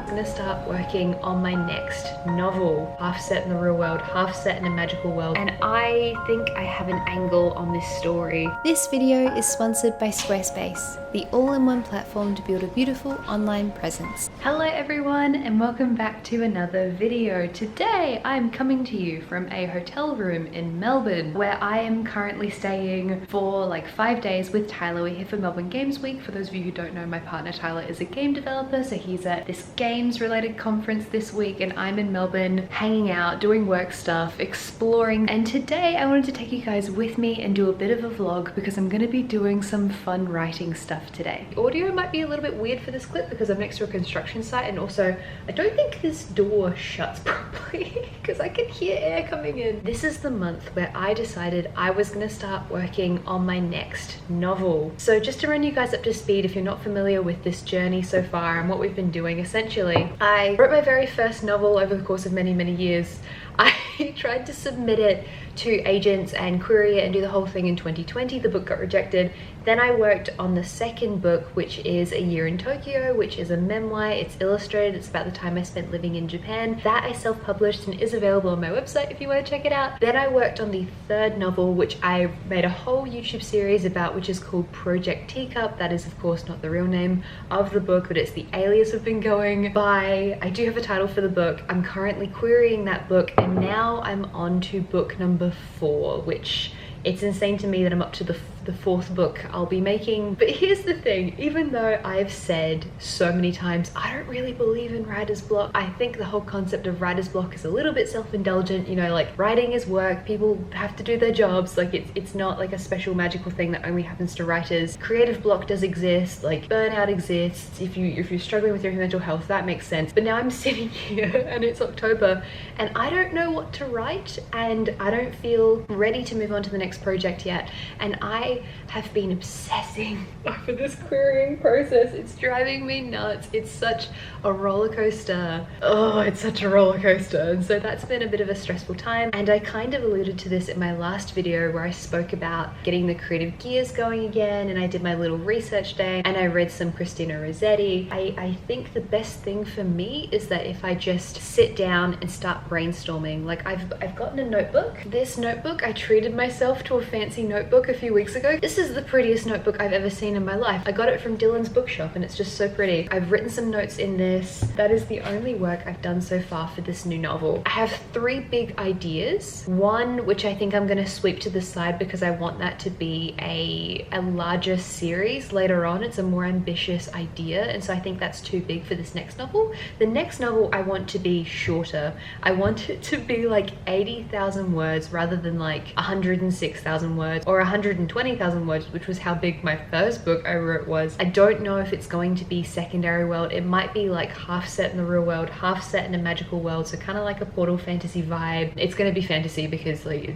gonna start working on my next novel, half set in the real world, half set in a magical world, and I think I have an angle on this story. This video is sponsored by Squarespace, the all-in-one platform to build a beautiful online presence. Hello everyone and welcome back to another video. Today I'm coming to you from a hotel room in Melbourne where I am currently staying for like 5 days with Tyler. We're here for Melbourne Games Week. For those of you who don't know, my partner Tyler is a game developer, so he's at this games related conference this week and I'm in Melbourne hanging out, doing work stuff, exploring, and today I wanted to take you guys with me and do a bit of a vlog because I'm going to be doing some fun writing stuff today. The audio might be a little bit weird for this clip because I'm next to a construction site, and also I don't think this door shuts properly because I can hear air coming in. This is the month where I decided I was going to start working on my next novel. So just to run you guys up to speed, if you're not familiar with this journey so far and what we've been doing, essentially I wrote my very first novel over the course of many years. I tried to submit it to agents and query it and do the whole thing in 2020. The book got rejected. Then I worked on the second book, which is A Year in Tōkyō, which is a memoir. It's illustrated. It's about the time I spent living in Japan. That I self-published and is available on my website if you want to check it out. Then I worked on the third novel, which I made a whole YouTube series about, which is called Project Teacup. That is of course not the real name of the book, but it's the alias I've been going by. I do have a title for the book. I'm currently querying that book, and now I'm on to book number 4, which it's insane to me that I'm up to the fourth book I'll be making. But here's the thing, even though I've said so many times I don't really believe in writer's block, I think the whole concept of writer's block is a little bit self-indulgent. You know, like writing is work, people have to do their jobs, like it's not like a special magical thing that only happens to writers. Creative block does exist, like burnout exists. If you're struggling with your mental health, that makes sense. But now I'm sitting here and it's October and I don't know what to write and I don't feel ready to move on to the next project yet, and I have been obsessing over this querying process. It's driving me nuts. It's such a roller coaster. Oh, it's such a roller coaster. And so that's been a bit of a stressful time, and I kind of alluded to this in my last video where I spoke about getting the creative gears going again, and I did my little research day and I read some Christy Rossetti. I think the best thing for me is that if I just sit down and start brainstorming, like I've gotten a notebook. This notebook, I treated myself to a fancy notebook a few weeks ago. This is the prettiest notebook I've ever seen in my life. I got it from Dylan's bookshop and it's just so pretty. I've written some notes in this. That is the only work I've done so far for this new novel. I have 3 big ideas. One, which I think I'm going to sweep to the side because I want that to be a larger series later on. It's a more ambitious idea, and so I think that's too big for this next novel. The next novel I want to be shorter. I want it to be like 80,000 words rather than like 106,000 words or 120,000 words, which was how big my first book I wrote was. I don't know if it's going to be secondary world. It might be like half set in the real world, half set in a magical world, so kind of like a portal fantasy vibe. It's going to be fantasy because like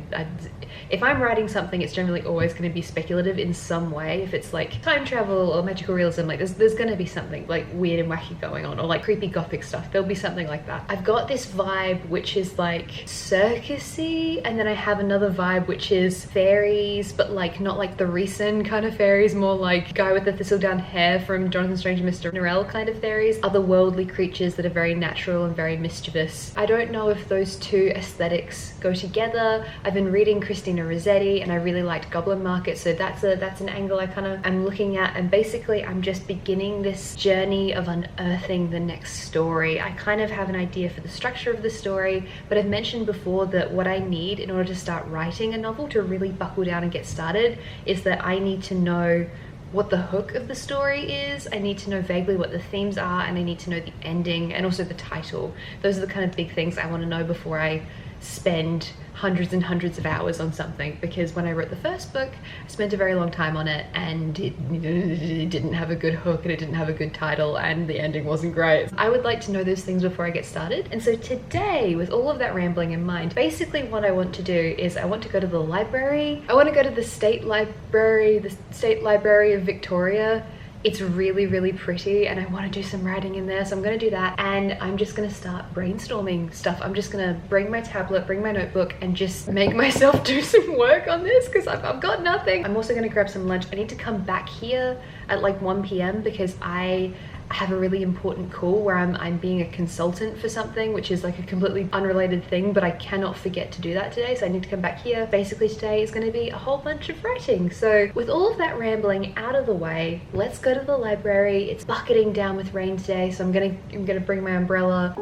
if I'm writing something, it's generally always going to be speculative in some way. If it's like time travel or magical realism, like there's going to be something like weird and wacky going on, or like creepy gothic stuff. There'll be something like that. I've got this vibe which is like circusy, and then I have another vibe which is fairies, but like not like the recent kind of fairies, more like guy with the thistledown hair from Jonathan Strange and Mr. Norrell kind of fairies, otherworldly creatures that are very natural and very mischievous. I don't know if those two aesthetics go together. I've been reading Christy Rossetti and I really liked Goblin Market, so that's an angle I kind of am looking at, and basically I'm just beginning this journey of unearthing the next story. I kind of have an idea for the structure of the story, but I've mentioned before that what I need in order to start writing a novel, to really buckle down and get started, is that I need to know what the hook of the story is. I need to know vaguely what the themes are, and I need to know the ending and also the title. Those are the kind of big things I want to know before I spend hundreds and hundreds of hours on something, because when I wrote the first book I spent a very long time on it and it didn't have a good hook and it didn't have a good title and the ending wasn't great. I would like to know those things before I get started, and so today, with all of that rambling in mind, basically what I want to do is I want to go to the library. I want to go to the State Library of Victoria. It's really pretty and I want to do some writing in there, so I'm going to do that, and I'm just going to start brainstorming stuff. I'm just going to bring my tablet, bring my notebook, and just make myself do some work on this because I've got nothing. I'm also going to grab some lunch. I need to come back here at like 1 p.m. because I I have a really important call where I'm being a consultant for something, which is like a completely unrelated thing, but I cannot forget to do that today, so I need to come back here. Basically today is going to be a whole bunch of writing. So with all of that rambling out of the way, let's go to the library. It's bucketing down with rain today, so I'm gonna bring my umbrella.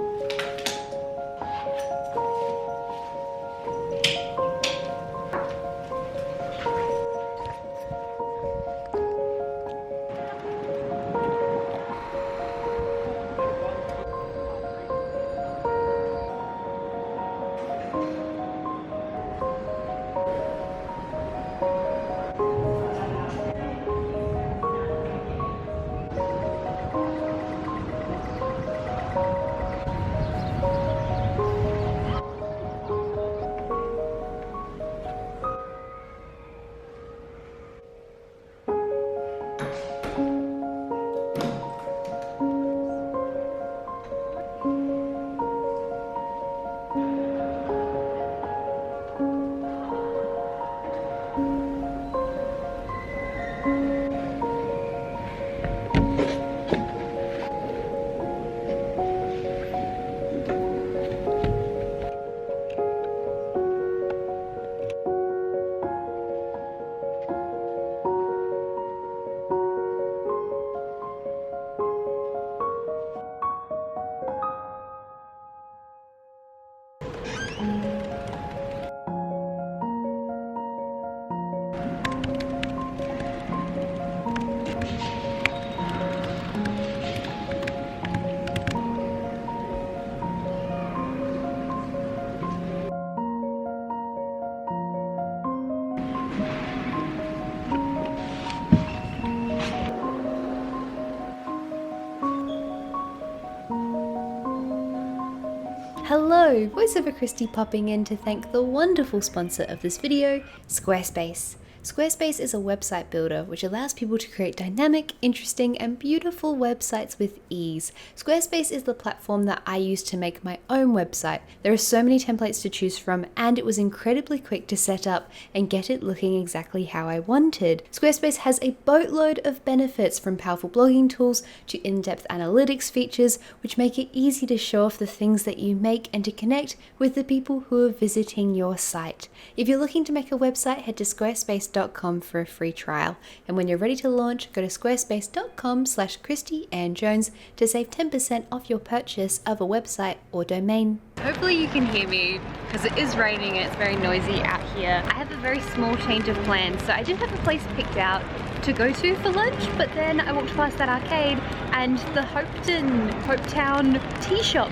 Hello, voiceover Christy popping in to thank the wonderful sponsor of this video, Squarespace. Squarespace is a website builder which allows people to create dynamic, interesting, and beautiful websites with ease. Squarespace is the platform that I use to make my own website. There are so many templates to choose from, and it was incredibly quick to set up and get it looking exactly how I wanted. Squarespace has a boatload of benefits, from powerful blogging tools to in-depth analytics features, which make it easy to show off the things that you make and to connect with the people who are visiting your site. If you're looking to make a website, head to squarespace.com for a free trial. And when you're ready to launch, go to squarespace.com/ChristyAnnJones to save 10% off your purchase of a website or domain. Hopefully you can hear me because it is raining and it's very noisy out here. I have a very small change of plans, so I did have a place picked out to go to for lunch, but then I walked past that arcade and the Hopetown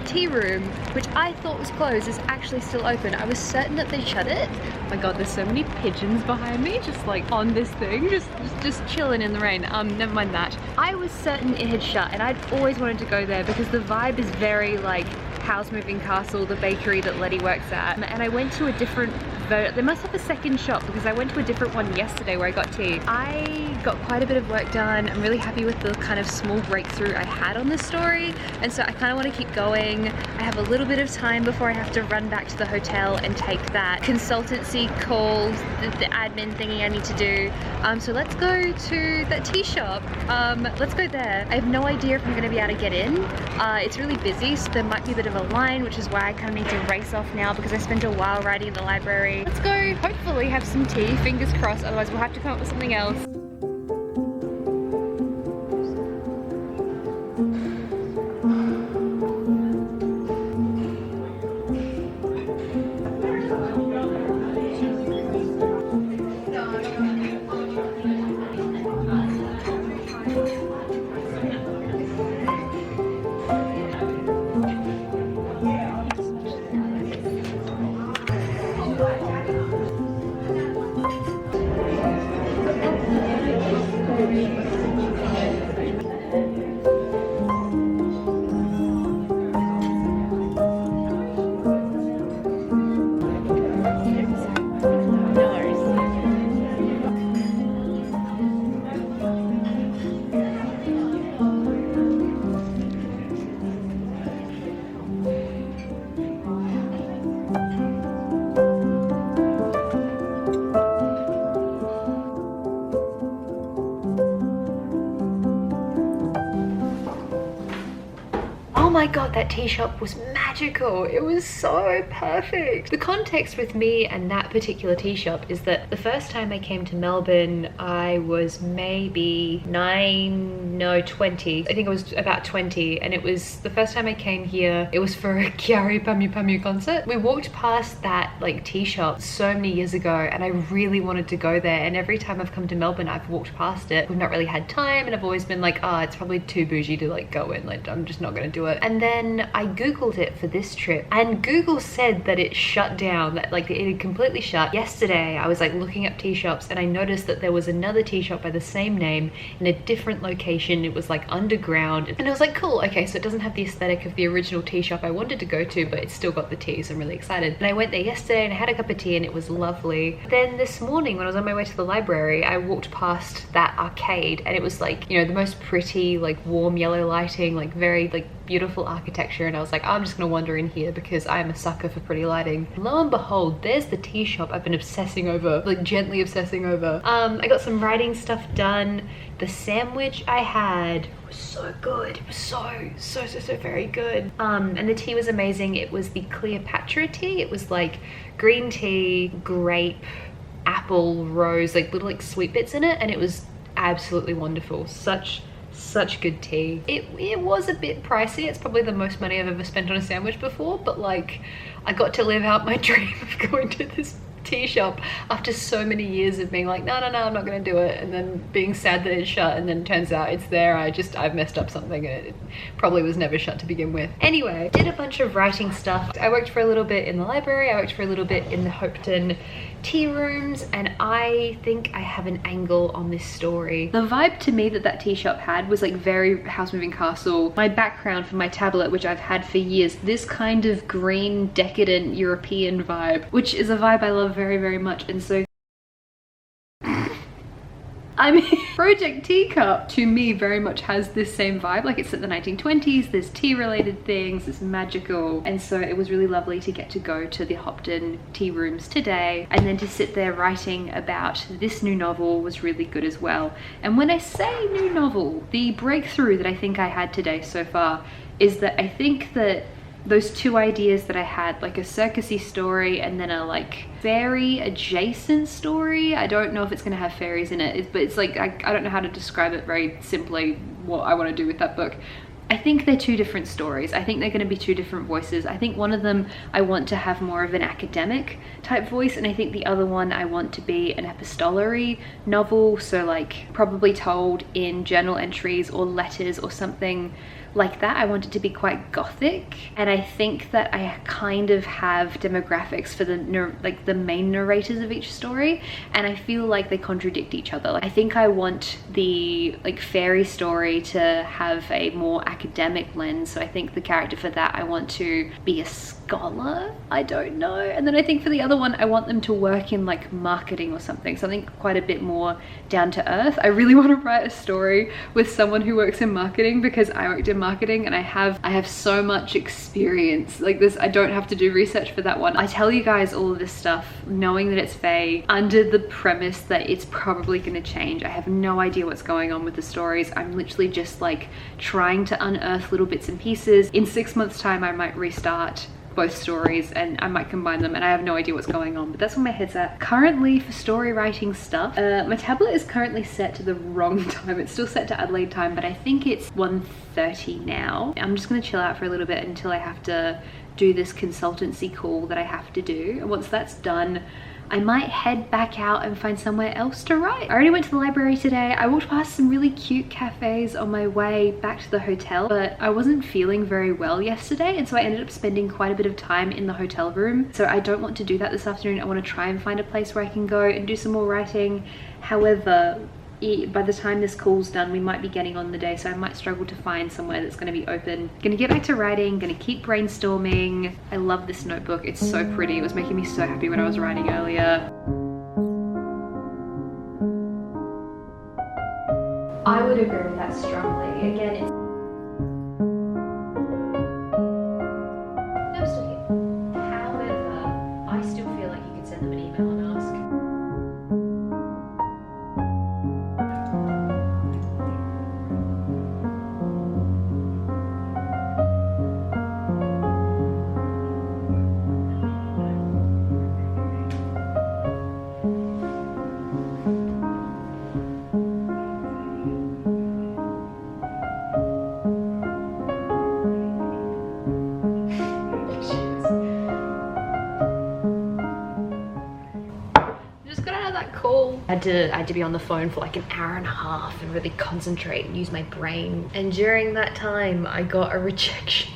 tea room, which I thought was closed, is actually still open. I was certain that they shut it. Oh my god, there's so many pigeons behind me, just like on this thing, just chilling in the rain. Never mind that. I was certain it had shut, and I'd always wanted to go there because the vibe is very like Howl's Moving Castle, the bakery that Letty works at. And I went to a different they must have a second shop because I went to a different one yesterday where I got tea. I got quite a bit of work done. I'm really happy with the kind of small breakthrough I had on this story, and so I kind of want to keep going. I have a little bit of time before I have to run back to the hotel and take that consultancy call, the admin thingy I need to do. So let's go to that tea shop. Let's go there. I have no idea if I'm going to be able to get in. It's really busy, so there might be a bit of a line, which is why I kind of need to race off now because I spent a while writing in the library. Let's go hopefully have some tea, fingers crossed, otherwise we'll have to come up with something else. god, that tea shop was magical. It was so perfect. The context with me and that particular tea shop is that the first time I came to Melbourne, I was maybe 20. I think I was about 20, and it was the first time I came here. It was for a Kiari Pamu Pamu concert. We walked past that like tea shop so many years ago, and I really wanted to go there, and every time I've come to Melbourne I've walked past it. We've not really had time, and I've always been like, oh, it's probably too bougie to like go in, like I'm just not gonna do it. And then I googled it for this trip, and Google said that it shut down, that like it had completely shut. Yesterday I was like looking up tea shops, and I noticed that there was another tea shop by the same name in a different location. It was like underground, and I was like, cool, okay, so it doesn't have the aesthetic of the original tea shop I wanted to go to, but it's still got the tea, so I'm really excited. And I went there yesterday and I had a cup of tea and it was lovely. Then this morning when I was on my way to the library, I walked past that arcade, and it was like, you know, the most pretty like warm yellow lighting, like very like beautiful architecture, and I was like, I'm just gonna wander in here because I'm a sucker for pretty lighting. Lo and behold, there's the tea shop I've been obsessing over, like gently obsessing over. I got some writing stuff done. The sandwich I had was so good. It was so very good. And the tea was amazing. It was the Cleopatra tea. It was like green tea, grape, apple, rose, like little like sweet bits in it, and it was absolutely wonderful. Such good tea. It was a bit pricey. It's probably the most money I've ever spent on a sandwich before, but like I got to live out my dream of going to this tea shop after so many years of being like, no, I'm not gonna do it, and then being sad that it's shut, and then it turns out it's there. I've messed up something, and it probably was never shut to begin with. Anyway, did a bunch of writing stuff. I worked for a little bit in the library. I worked for a little bit in the Hopeton tea rooms, and I think I have an angle on this story. The vibe to me that that tea shop had was like very House Moving Castle. My background for my tablet, which I've had for years, this kind of green decadent European vibe, which is a vibe I love very much. And so I mean, Project Teacup to me very much has this same vibe. Like it's set in the 1920s, there's tea related things, it's magical. And so it was really lovely to get to go to the Hopton tea rooms today, and then to sit there writing about this new novel was really good as well. And when I say new novel, the breakthrough that I think I had today so far is that I think that those two ideas that I had, like a circusy story and then a like fairy adjacent story. I don't know if it's gonna have fairies in it, but it's like, I don't know how to describe it very simply what I want to do with that book. I think they're two different stories. I think they're going to be two different voices. I think one of them I want to have more of an academic type voice, and I think the other one I want to be an epistolary novel, so like probably told in journal entries or letters or something like that. I want it to be quite gothic, and I think that I kind of have demographics for the main narrators of each story, and I feel like they contradict each other. I think I want the like fairy story to have a more academic lens, so I think the character for that I want to be a scholar, I don't know. And then I think for the other one I want them to work in like marketing or something quite a bit more down to earth. I really want to write a story with someone who works in marketing, because I worked in marketing and I have so much experience like this. I don't have to do research for that one. I tell you guys all of this stuff knowing that it's fae, under the premise that it's probably going to change. I have no idea what's going on with the stories. I'm literally just like trying to unearth little bits and pieces. In 6 months time I might restart both stories and I might combine them, and I have no idea what's going on, but that's where my head's at currently for story writing stuff. My tablet is currently set to the wrong time. It's still set to Adelaide time, but I think it's 1:30 now. I'm just gonna chill out for a little bit until I have to do this consultancy call that I have to do, and once that's done I might head back out and find somewhere else to write. I already went to the library today. I walked past some really cute cafes on my way back to the hotel, but I wasn't feeling very well yesterday, and so I ended up spending quite a bit of time in the hotel room. So I don't want to do that this afternoon. I want to try and find a place where I can go and do some more writing. However, by the time this call's done we might be getting on the day, so I might struggle to find somewhere that's going to be open. Gonna get back to writing, gonna keep brainstorming. I love this notebook, it's so pretty. It was making me so happy when I was writing earlier. I would agree with that strongly. Again, it's I'm still here. However, I still feel like you could send them an email and ask. had to be on the phone for like an hour and a half and really concentrate and use my brain. And during that time, I got a rejection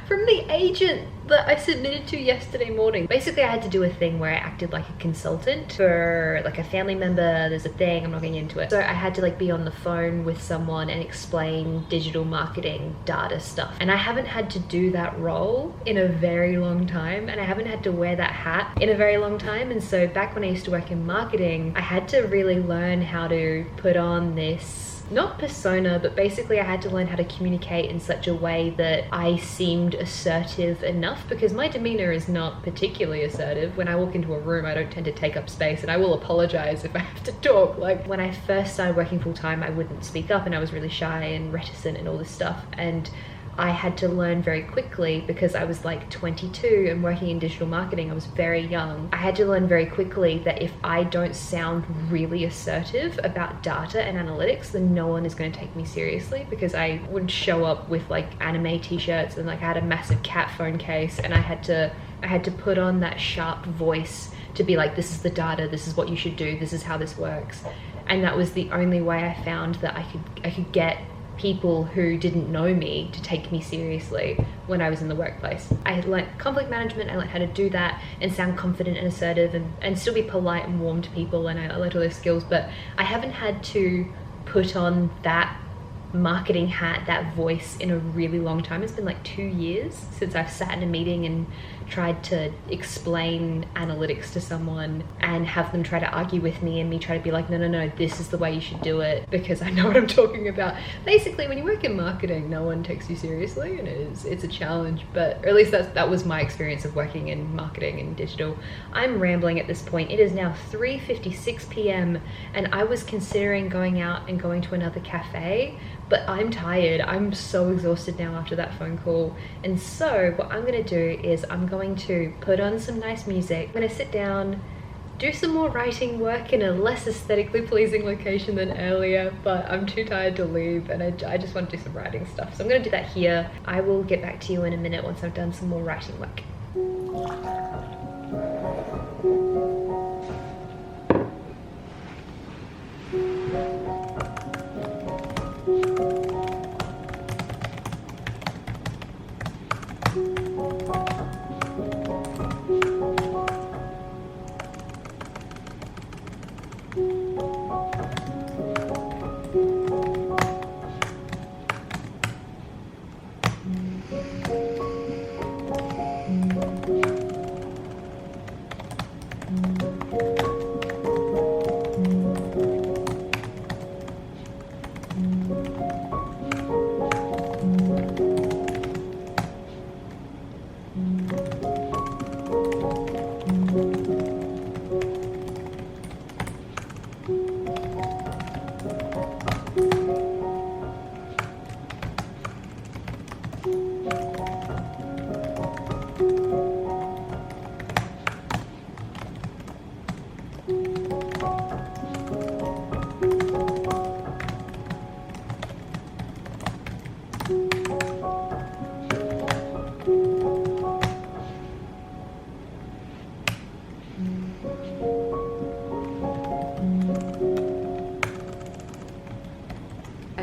from the agent that I submitted to yesterday morning. Basically, I had to do a thing where I acted like a consultant for like a family member. There's a thing, I'm not getting into it. So I had to like be on the phone with someone and explain digital marketing data stuff. And I haven't had to do that role in a very long time, and I haven't had to wear that hat in a very long time. And so back when I used to work in marketing, I had to really learn how to put on this, not persona, but basically I had to learn how to communicate in such a way that I seemed assertive enough, because my demeanor is not particularly assertive. When I walk into a room, I don't tend to take up space, and I will apologize if I have to talk. Like when I first started working full time, I wouldn't speak up and I was really shy and reticent and all this stuff. And I had to learn very quickly, because I was like 22 and working in digital marketing. I was very young. I had to learn very quickly that if I don't sound really assertive about data and analytics, then no one is going to take me seriously, because I would show up with like anime t-shirts and like I had a massive cat phone case, and I had to put on that sharp voice to be like, this is the data, this is what you should do, this is how this works. And that was the only way I found that I could get people who didn't know me to take me seriously when I was in the workplace. I had learnt conflict management, I learned how to do that and sound confident and assertive and still be polite and warm to people, and I learned all those skills, but I haven't had to put on that marketing hat, that voice, in a really long time. It's been like 2 years since I've sat in a meeting and tried to explain analytics to someone and have them try to argue with me, and me try to be like, no, this is the way you should do it because I know what I'm talking about. Basically, when you work in marketing, no one takes you seriously, and it's a challenge, but or at least that was my experience of working in marketing and digital. I'm rambling at this point. It is now 3:56 p.m. and I was considering going out and going to another cafe, but I'm tired. I'm so exhausted now after that phone call. And so what I'm gonna do is I'm going to put on some nice music. I'm gonna sit down, do some more writing work in a less aesthetically pleasing location than earlier, but I'm too tired to leave, and I just want to do some writing stuff. So I'm gonna do that here. I will get back to you in a minute once I've done some more writing work.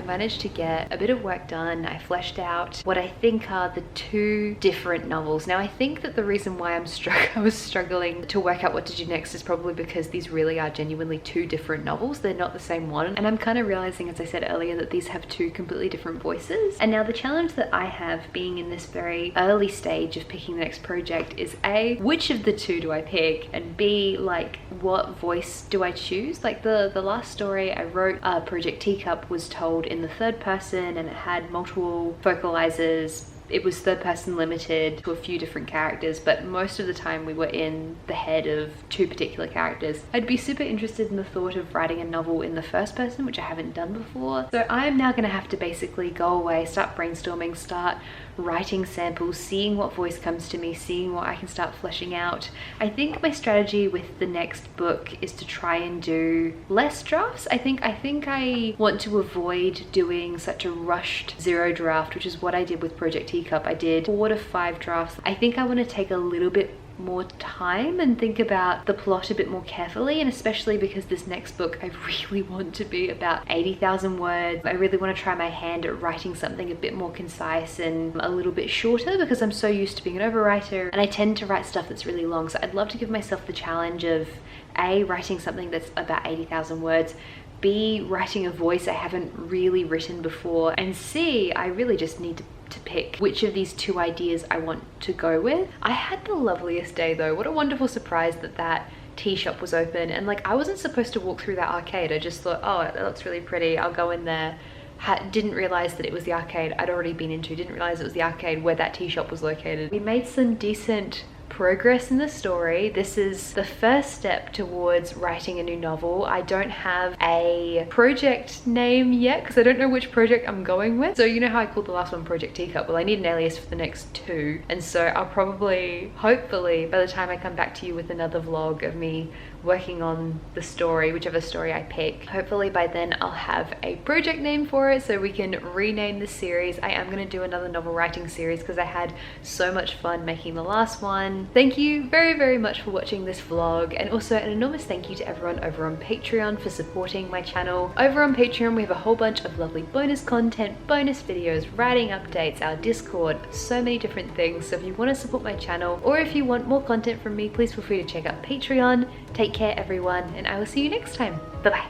Managed to get a bit of work done. I fleshed out what I think are the 2 different novels. Now I think that the reason why I was struggling to work out what to do next is probably because these really are genuinely 2 different novels. They're not the same one, and I'm kind of realizing, as I said earlier, that these have 2 completely different voices. And now the challenge that I have, being in this very early stage of picking the next project, is A, which of the 2 do I pick, and B, like, what voice do I choose? Like the last story I wrote, Project Teacup, was told in the 3rd person, and it had multiple vocalizers. It was 3rd person limited to a few different characters, but most of the time we were in the head of 2 particular characters. I'd be super interested in the thought of writing a novel in the 1st person, which I haven't done before. So I'm now gonna have to basically go away, start brainstorming, start writing samples, seeing what voice comes to me, seeing what I can start fleshing out. I think my strategy with the next book is to try and do less drafts. I think I want to avoid doing such a rushed 0 draft, which is what I did with Project Teacup. I did 4 to 5 drafts. I think I want to take a little bit more time and think about the plot a bit more carefully, and especially because this next book I really want to be about 80,000 words. I really want to try my hand at writing something a bit more concise and a little bit shorter, because I'm so used to being an overwriter and I tend to write stuff that's really long. So I'd love to give myself the challenge of A, writing something that's about 80,000 words, B, writing a voice I haven't really written before, and C, I really just need to pick which of these two ideas I want to go with. I had the loveliest day though. What a wonderful surprise that tea shop was open, and like I wasn't supposed to walk through that arcade. I just thought, oh, that looks really pretty, I'll go in there. Didn't realize that it was the arcade I'd already been into, didn't realize it was the arcade where that tea shop was located. We made some decent progress in the story. This is the first step towards writing a new novel. I don't have a project name yet because I don't know which project I'm going with. So you know how I called the last one Project Teacup? Well, I need an alias for the next two, and so I'll probably, hopefully, by the time I come back to you with another vlog of me working on the story, whichever story I pick, hopefully by then I'll have a project name for it so we can rename the series. I am going to do another novel writing series because I had so much fun making the last one. Thank you very, very much for watching this vlog, and also an enormous thank you to everyone over on Patreon for supporting my channel. Over on Patreon we have a whole bunch of lovely bonus content, bonus videos, writing updates, our Discord, so many different things. So if you want to support my channel or if you want more content from me, please feel free to check out Patreon. Take care everyone, and I will see you next time. Bye bye.